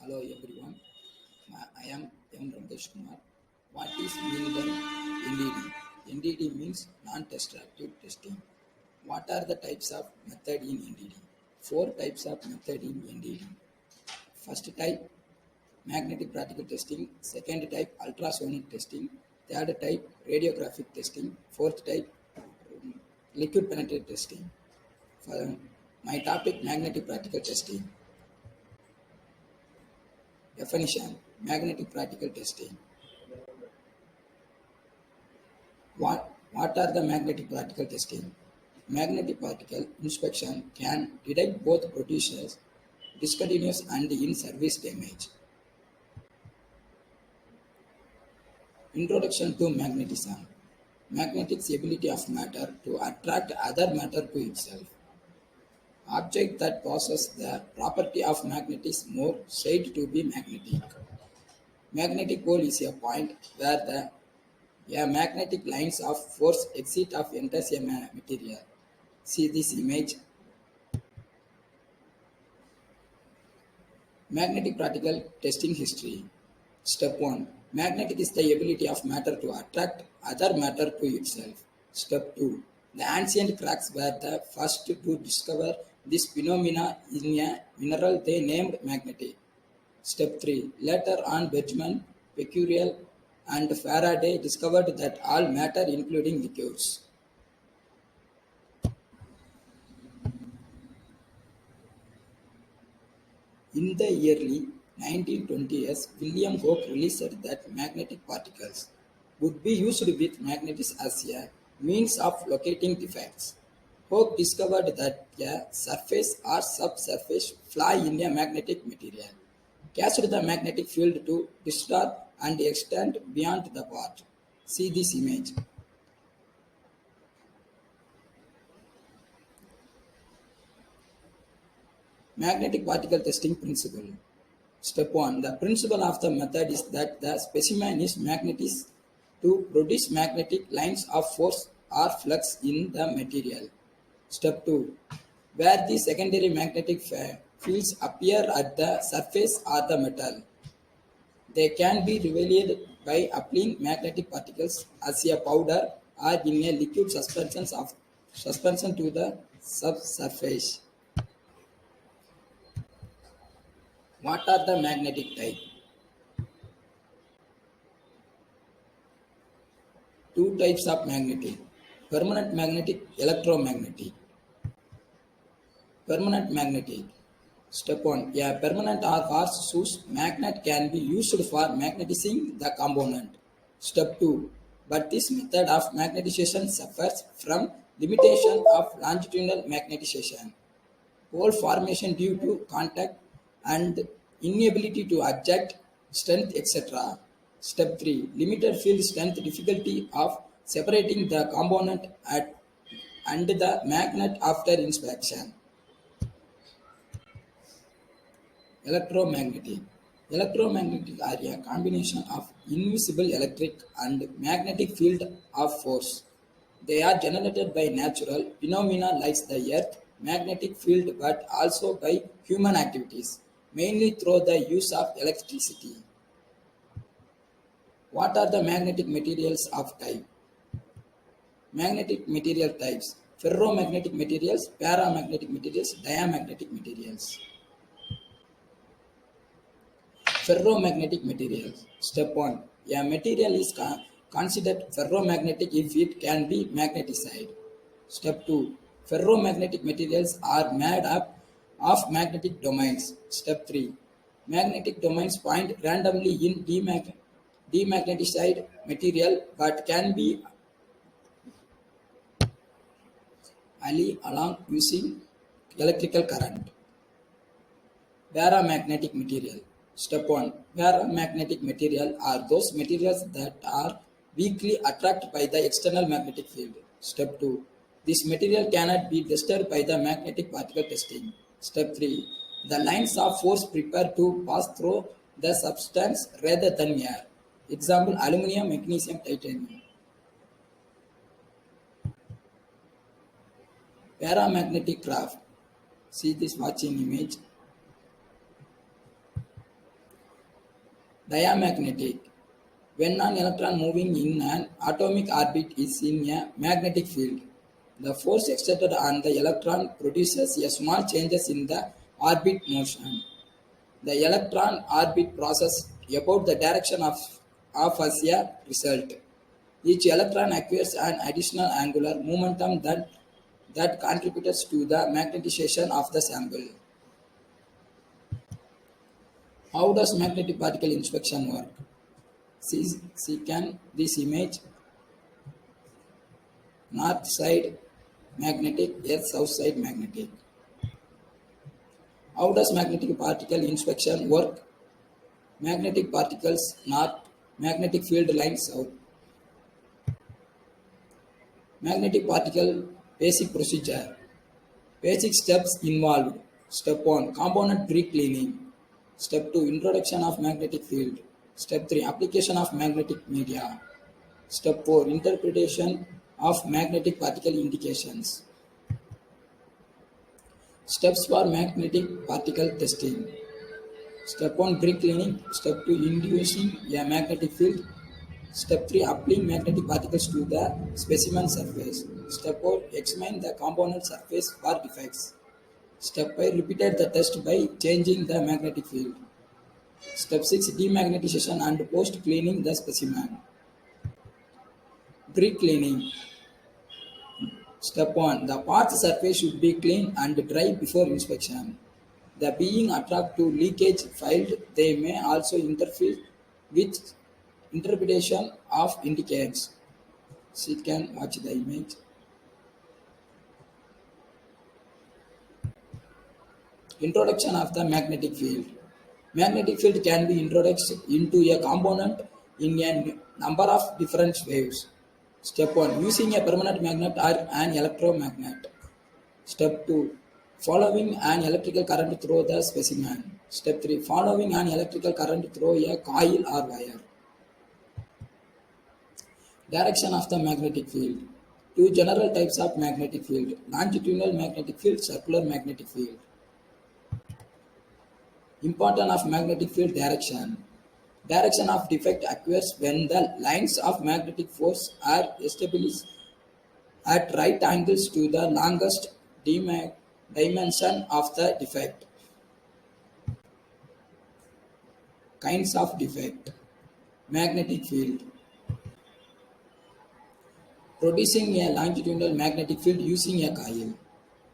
Hello everyone, I am M. Ramesh Kumar. What is mean by NDT? NDT means non-destructive testing. What are the types of method in NDT? Four types of method in NDT. First type, magnetic practical testing. Second type, ultrasonic testing. Third type, radiographic testing. Fourth type, liquid penetrative testing. For my topic, magnetic practical testing. Definition: magnetic practical testing. What are the magnetic particle testing? Magnetic particle inspection can detect both producers, discontinuous and in-service damage. Introduction to magnetism. Magnetic's ability of matter to attract other matter to itself. Object that possess the property of magnet is more said to be magnetic. Magnetic pole is a point where a magnetic lines of force exit of enters a material. See this image. Magnetic practical testing history. Step 1. Magnetic is the ability of matter to attract other matter to itself. Step 2. The ancient cracks were the first to discover this phenomena in a mineral they named magnetic. Step 3. Later on, Benjamin, Becquerel, and Faraday discovered that all matter, including liquids. In the early 1920s, William Hooke released that magnetic particles would be used with magnets as a means of locating defects. Hooke discovered that a surface or subsurface flaw in a magnetic material caused the magnetic field to distort and extend beyond the part. See this image. Magnetic particle testing principle. Step 1. The principle of the method is that the specimen is magnetized to produce magnetic lines of force or flux in the material. Step 2. Where the secondary magnetic fields appear at the surface or the metal, they can be revealed by applying magnetic particles as a powder or in a liquid suspension to the subsurface. What are the magnetic type? Two types of magnetic: permanent magnetic, electromagnetic. Permanent magnetic. Step 1. A permanent or horseshoe magnet can be used for magnetizing the component. Step 2. But this method of magnetization suffers from limitation of longitudinal magnetization, pole formation due to contact, and inability to adjust strength, etc. Step 3. Limited field strength, difficulty of separating the component and the magnet after inspection. Electromagnetic. Electromagnetic are a combination of invisible electric and magnetic field of force. They are generated by natural phenomena like the earth magnetic field, but also by human activities, mainly through the use of electricity. What are the magnetic materials of type? Magnetic material types: ferromagnetic materials, paramagnetic materials, diamagnetic materials. Ferromagnetic materials. Step 1. A material is considered ferromagnetic if it can be magnetized. Step 2. Ferromagnetic materials are made up of magnetic domains. Step 3. Magnetic domains point randomly in demagnetized material but can be alley along using electrical current. Paramagnetic material. Step 1. Paramagnetic material are those materials that are weakly attracted by the external magnetic field. Step 2. This material cannot be disturbed by the magnetic particle testing. Step 3. The lines of force prepare to pass through the substance rather than air. Example: aluminum, magnesium, titanium. Paramagnetic craft. See this watching image. Diamagnetic. When an electron moving in an atomic orbit is in a magnetic field, the force exerted on the electron produces a small changes in the orbit motion. The electron orbit process about the direction of as a result. Each electron acquires an additional angular momentum that contributes to the magnetization of the sample. How does magnetic particle inspection work? See can this image north side magnetic, earth south side magnetic. How does magnetic particle inspection work? Magnetic particles north, magnetic field lines south. Magnetic particle basic procedure. Basic steps involved. Step 1 component pre-cleaning. Step 2 introduction of magnetic field. Step 3 application of magnetic media. Step 4 interpretation of magnetic particle indications. Steps for magnetic particle testing. Step 1 pre-cleaning. Step 2 inducing a magnetic field. Step 3 applying magnetic particles to the specimen surface. Step 4 examine the component surface for defects. Step 5 repeated the test by changing the magnetic field. Step 6 demagnetization and post cleaning the specimen. Pre cleaning. Step 1 the parts surface should be clean and dry before inspection. The being attracted to leakage filed, they may also interfere with interpretation of indicates. So you can watch the image. Introduction of the magnetic field. Magnetic field can be introduced into a component in a number of different ways. Step 1 using a permanent magnet or an electromagnet. Step 2 following an electrical current through the specimen. Step 3 following an electrical current through a coil or wire. Direction of the magnetic field. Two general types of magnetic field: longitudinal magnetic field, circular magnetic field. Importance of magnetic field direction. Direction of defect occurs when the lines of magnetic force are established at right angles to the longest dimension of the defect. Kinds of defect. Magnetic field. Producing a longitudinal magnetic field using a coil.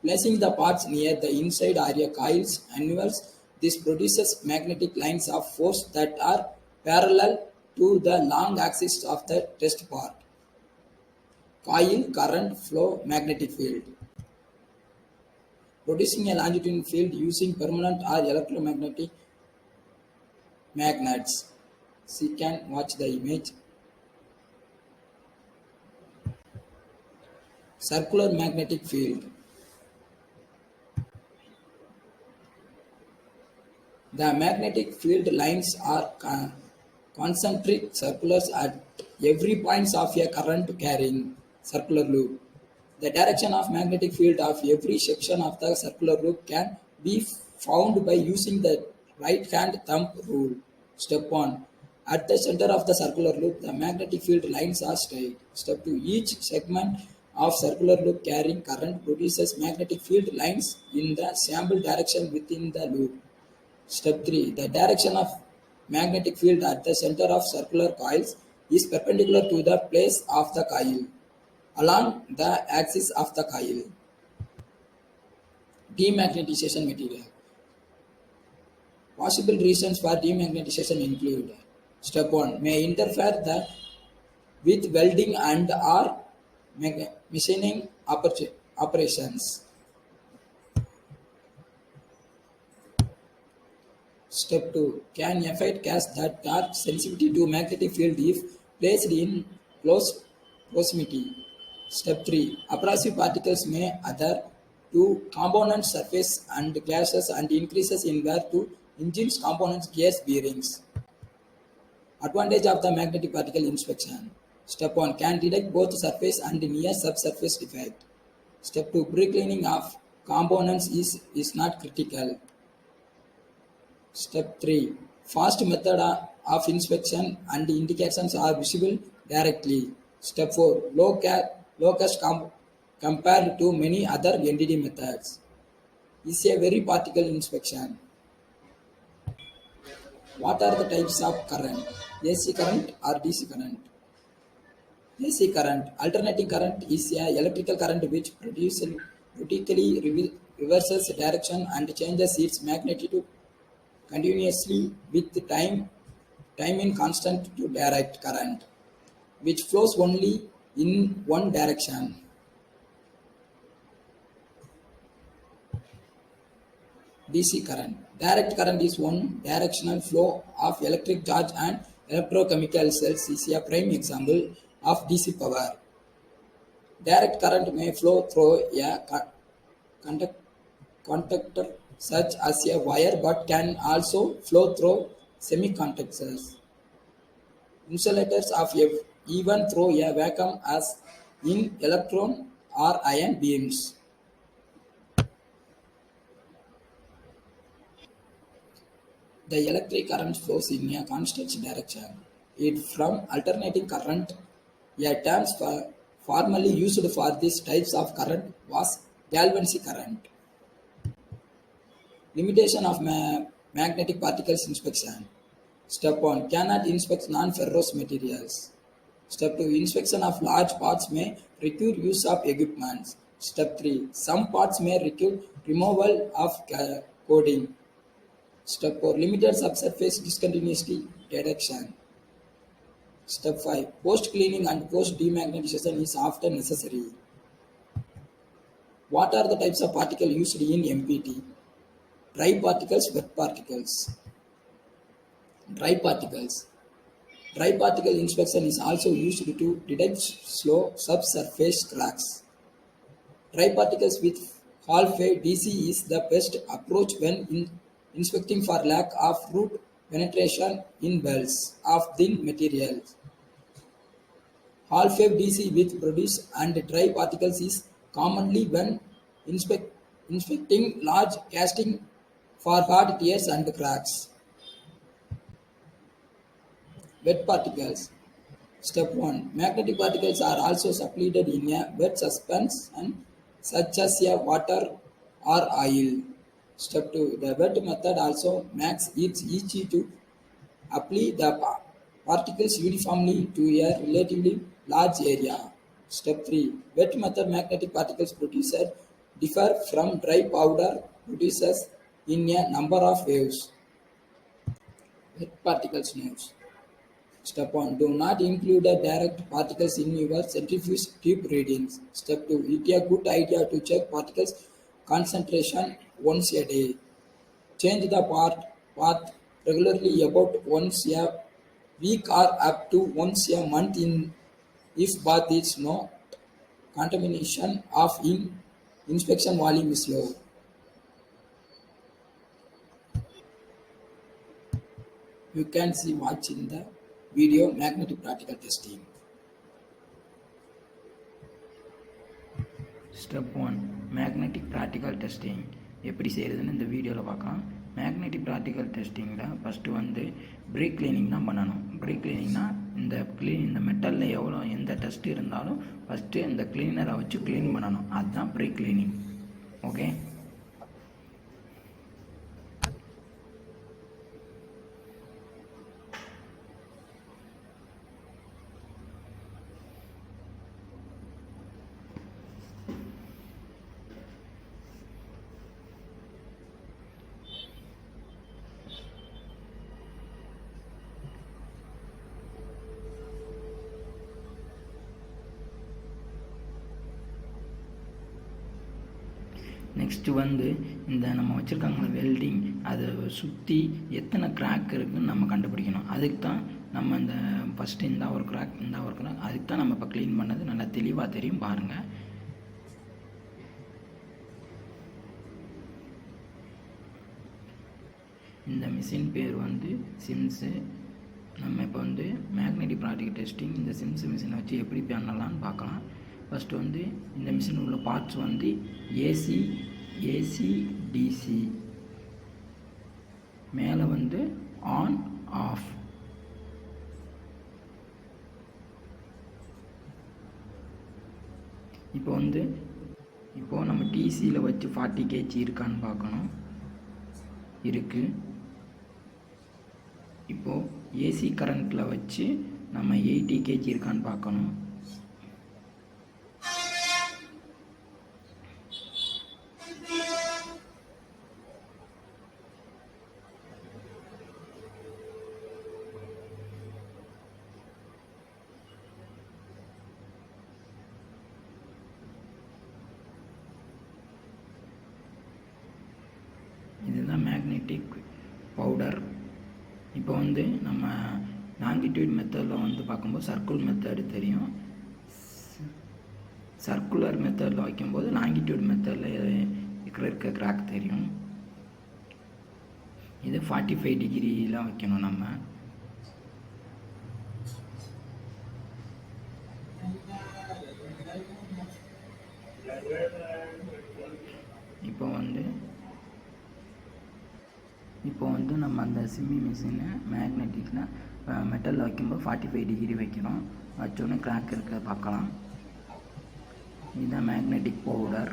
Placing the parts near the inside or a coil's annuals, this produces magnetic lines of force that are parallel to the long axis of the test part. Coil current flow magnetic field. Producing a longitudinal field using permanent or electromagnetic magnets. So you can watch the image. Circular magnetic field. The magnetic field lines are concentric circulars at every point of a current carrying circular loop. The direction of magnetic field of every section of the circular loop can be found by using the right hand thumb rule. Step 1. At the center of the circular loop, the magnetic field lines are straight. Step 2. Each segment of circular loop carrying current produces magnetic field lines in the sample direction within the loop. Step 3. The direction of magnetic field at the center of circular coils is perpendicular to the place of the coil along the axis of the coil. Demagnetization material. Possible reasons for demagnetization include: Step 1 may interfere with welding and or machining operations. Step 2 can affect gas that are sensitive to magnetic field if placed in close proximity. Step 3 abrasive particles may adhere to component surface and gases and increases in wear to engines, components, gears, bearings. Advantage of the magnetic particle inspection. Step 1 can detect both surface and near subsurface defect. Step 2 pre-cleaning of components is not critical. Step 3 fast method of inspection and indications are visible directly. Step 4. Low cost compared to many other NDT methods is a very particle inspection. What are the types of current? AC current or DC current? AC current. Alternating current is a electrical current which vertically reverses direction and changes its magnitude continuously with time in constant to direct current, which flows only in one direction. DC current. Direct current is one directional flow of electric charge and electrochemical cells is a prime example of DC power. Direct current may flow through a conduct- conductor such as a wire but can also flow through semiconductors. Insulators of even through a vacuum as in electron or ion beams. The electric current flows in a constant direction. It from alternating current, a term formerly used for these types of current was galvanic current. Limitation of magnetic particles inspection. Step 1. Cannot inspect non-ferrous materials. Step 2. Inspection of large parts may require use of equipment. Step 3. Some parts may require removal of coating. Step 4. Limited subsurface discontinuity detection. Step 5. Post-cleaning and post-demagnetization is often necessary. What are the types of particles used in MPT? Dry particles, wet particles. Dry particles. Dry particle inspection is also used to detect slow subsurface cracks. Dry particles with half-wave DC is the best approach when inspecting for lack of root penetration in belts of thin materials. Half-wave DC with produce and dry particles is commonly when inspecting large casting for hard tears and cracks. Wet particles. Step 1. Magnetic particles are also supplied in a wet suspension such as a water or oil. Step 2. The wet method also makes it easy to apply the particles uniformly to a relatively large area. Step 3. Wet method magnetic particles producer differ from dry powder producers in a number of ways. Wet particles notes. Step 1. Do not include the direct particles in your centrifuge tube readings. Step 2. It is a good idea to check particles concentration once a day. Change the path regularly about once a week or up to once a month if bath is no contamination of inspection volume is low. You can see watching the video magnetic practical testing. Step 1 magnetic practical testing எப்படி செய்கிறதுன்னு இந்த வீடியோவில் பார்க்கலாம். Magnetic practical டெஸ்டிங்கில் first வந்து break cleaning தான் பண்ணணும். Break கிளீனிங்னா இந்த மெட்டலில் எந்த டெஸ்ட் இருந்தாலும் ஃபஸ்ட்டு இந்த கிளீனரை வச்சு க்ளீன் பண்ணணும். அதுதான் பிரேக் கிளீனிங். ஓகே, நெக்ஸ்ட்டு வந்து இந்த நம்ம வச்சுருக்காங்கள வெல்டிங் அதை சுற்றி எத்தனை கிராக் இருக்குதுன்னு நம்ம கண்டுபிடிக்கணும். அதுக்கு தான் நம்ம இந்த ஃபஸ்ட்டு இந்த ஒரு கிராக் அதுக்கு தான் நம்ம இப்போ க்ளீன் பண்ணது நல்லா தெளிவாக தெரியும் பாருங்கள். இந்த மிஷின் பேர் வந்து சிம்ஸு. நம்ம இப்போ வந்து மேக்னெட்டிக் ப்ராக்டிக்கல் டெஸ்டிங் இந்த சிம்ஸ் மிஷினை வச்சு எப்படி பண்ணலான்னு பார்க்கலாம். ஃபஸ்ட்டு வந்து இந்த மிஷின் உள்ள பார்ட்ஸ் வந்து ஏசி டிசி, மேலே வந்து ஆன் ஆஃப், இப்போது நம்ம டிசியில் வச்சு 40 kg இருக்கான்னு பார்க்கணும். இருக்குது. இப்போது ஏசி கரண்ட்டில் வச்சு நம்ம 80 kg இருக்கான்னு பார்க்கணும். இதுதான் மேக்னெட்டிக் பவுடர். இப்போ நம்ம லாங்கிடியூட் மெத்தடில் பார்க்கும்போது சர்க்குலர் மெத்தடு தெரியும். சர்க்குலர் மெத்தடில் வைக்கும்போது லாங்கிடியூட் மெத்தடில் இருக்க கிராக் தெரியும். இது 45 டிகிரியில் வைக்கணும் நம்ம. இப்போ நம்ம அந்த சிம்மி மிஷினை மேக்னெட்டிக்கில் மெட்டலில் வைக்கும்போது 45 டிகிரி வைக்கிறோம். வச்சோடனே கிராக் இருக்க பார்க்கலாம். இதுதான் மேக்னெட்டிக் பவுடர்.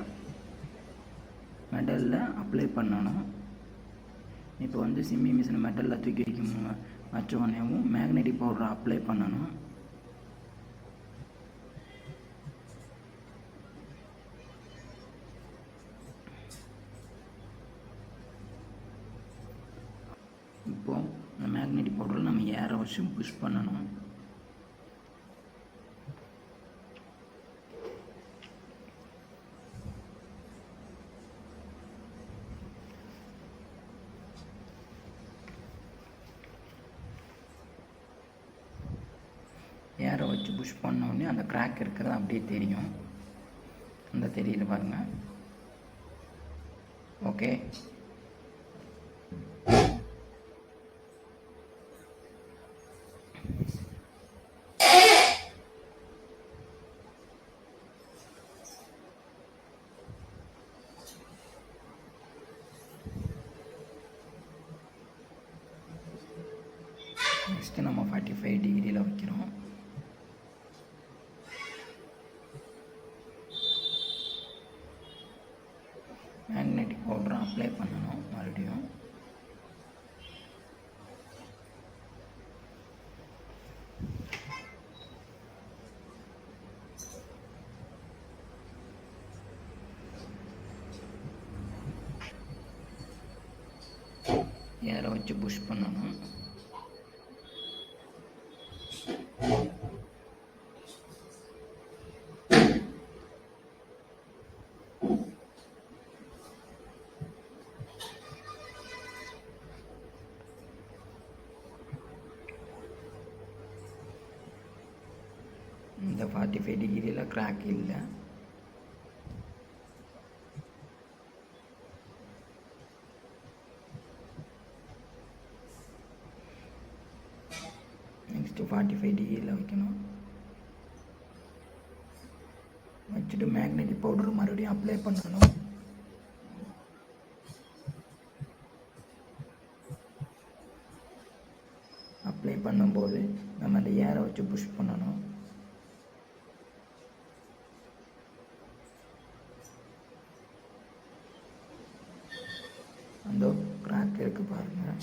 மெட்டலில் அப்ளை பண்ணணும். இப்போ சிம்மி மிஷினை மெட்டலில் தூக்கி வச்சோடனேவும் மேக்னெட்டிக் பவுடரை அப்ளை பண்ணணும். இப்போது இந்த மேக்னெட்டிக் பவுடரில் நம்ம ஏற வச்சு புஷ் பண்ணணும். ஏற வச்சு புஷ் பண்ணோடனே அந்த கிராக் இருக்கிறது அப்படியே தெரியும். அந்த தெரியுது பாருங்கள். ஓகே. நெக்ஸ்ட்டு நம்ம 45 டிகிரியில் வைக்கிறோம். மேக்னெட்டிக் பவுடரை அப்ளை பண்ணணும் மறுபடியும். ஏற வச்சு புஷ் பண்ணணும். இந்த 45 டிகிரியில் கிராக் இல்லை. நெக்ஸ்ட்டு 45 டிகிரியில் வைக்கணும். வச்சுட்டு மேக்னெட்டிக் பவுடர் மறுபடியும் அப்ளை பண்ணணும். அப்ளை பண்ணும்போது நம்ம அந்த ஏரை வச்சு புஷ் பண்ணணும். அந்த கிராக் இருக்கு பாருங்கள்.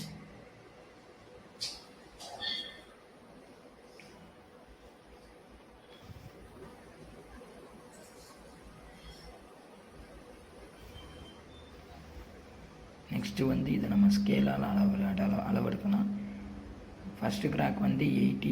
நெக்ஸ்ட்டு இதை நம்ம ஸ்கேலால் அளவெடுக்கணும். First crack 80